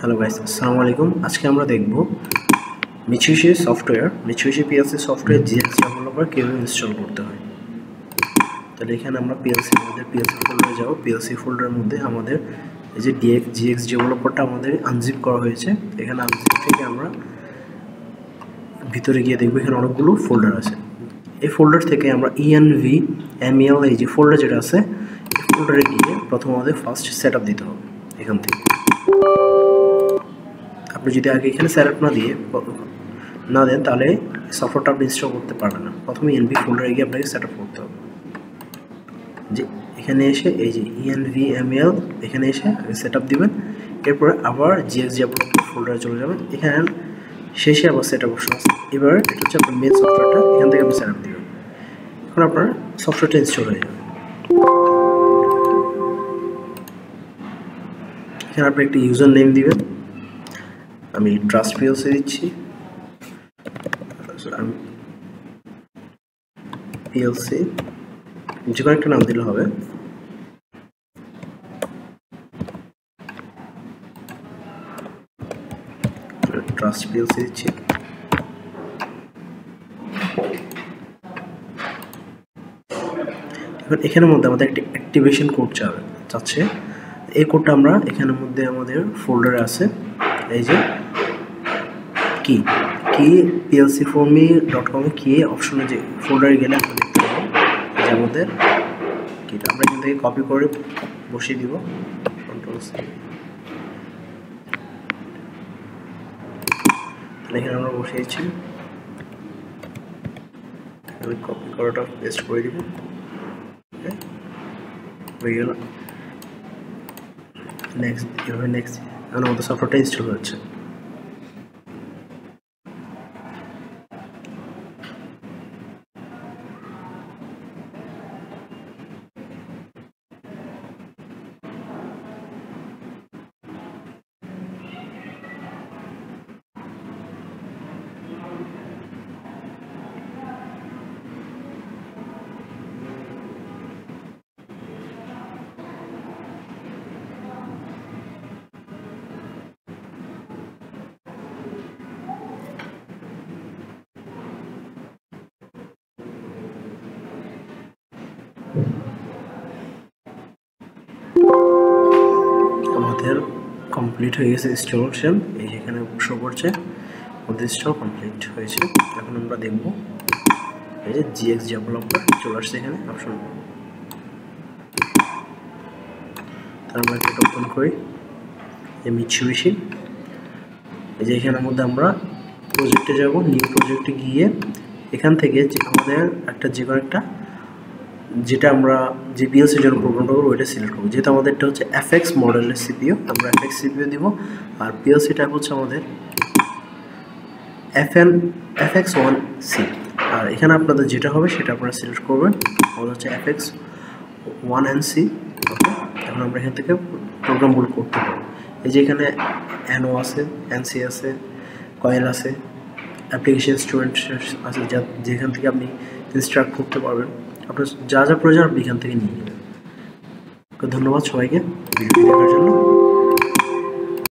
Hello guys अस्सलाम वालेकुम। आज के আমরা দেখব Mitsubishi PLC software GX developer কিভাবে ইনস্টল করতে হয়। তাহলে এখানে আমরা PLC ফোল্ডারে যাব। PLC ফোল্ডারের মধ্যে আমাদের এই যে GX ডেভেলপারটা আমাদের আনজিপ করা হয়েছে। এখানে আনজিপ থেকে আমরা ভিতরে গিয়ে দেখব এখানে অনেকগুলো ফোল্ডার আছে। এই ফোল্ডার থেকে আমরা ENV MEL এই যে ফোল্ডার যেটা আছে এই ফোল্ডারে গিয়ে প্রথম আমাদের ফার্স্ট সেটআপ দিতে হবে। এখান থেকে আপনি যদি আগে এখানে সেটআপ না দেন তাহলে সফটওয়্যারটা আপনি ইনস্টল করতে পারবেন না। প্রথমে ENV ফোল্ডারে গিয়ে আপনাকে সেটআপ করতে হবে। যে এখানে এসে এই যে ENV MEL এখানে এসে সেটআপ দিবেন। এরপরে আবার GX ডেভেলপার ফোল্ডারে চলে যাবেন। এখানে শেষে আবার সেটআপ অপশন আছে। এবার এটা হচ্ছে আপনার মেন সফটওয়্যারটা, এখান থেকে আপনি সেটআপ দিবেন। এখন আপনার সফটওয়্যারটা ইনস্টল হয়ে যাবে। এখানে আপনি একটা ইউজার নেম দিবেন। আমি ট্রাস্ট PLC দিচ্ছি। আমি PLC যে কোনো একটা নাম দিলে হবে। ট্রাস্ট PLC দিচ্ছি। এবার এখানের মধ্যে আমাদের একটা অ্যাক্টিভেশন কোড চাচ্ছে। এই কোডটা আমরা এখানের মধ্যে আমাদের ফোল্ডারে আছে। এই যে কি plc4me.com এ কি অপশনে যে ফোল্ডারে গেলে আমরা দেখতে পাবো যে আমাদের কি আমরা এখান থেকে কপি করে বসিয়ে দিব। কন্ট্রোল সি, এখানে আমরা বসিয়েছি। আমি কপি করাটা পেস্ট করে দিব। হয়ে গেল। নেক্সট এখন আমাদের সফটওয়্যারটা ইনস্টল হচ্ছে। আমাদের কমপ্লিট হয়ে গেছে ইনস্টলেশন। এই এখানে শো করছে আমাদের ইনস্টল কমপ্লিট হয়েছে। এখন আমরা দেখব এই যে GX ডেভেলপার চলে আসছে এখানে অপশন। তার আমরা এটা ওপেন করি। এই Mitsubishi এই যে এখানের মধ্যে আমরা প্রজেক্টে যাব। নিউ প্রজেক্টে গিয়ে এখান থেকে আমাদের একটা যে কোনো একটা যেটা আমরা যে PLC এর জন্য প্রোগ্রামটা করব ওইটা সিলেক্ট করব। যেহেতু আমাদেরটা হচ্ছে FX মডেলের CPU, আমরা FX CPU দিব। আর PLC টা হচ্ছে আমাদের FX1NC। আর এখানে আপনাদের যেটা হবে সেটা আপনারা সিলেক্ট করবেন। আমাদের হচ্ছে FX1NC। ওকে, এখন আমরা এখান থেকে প্রোগ্রামগুলো করতে পারবো। এই যে এখানে NO আছে, NC আছে, কয়েল আছে, অ্যাপ্লিকেশন স্টুডেন্ট আছে, যেখান থেকে আপনি ইনস্ট্রাক্ট করতে পারবেন। আপনার যা প্রয়োজন আপনি এখান থেকে নিয়ে নেবেন। ধন্যবাদ সবাইকে ভিডিওটি দেখার জন্য।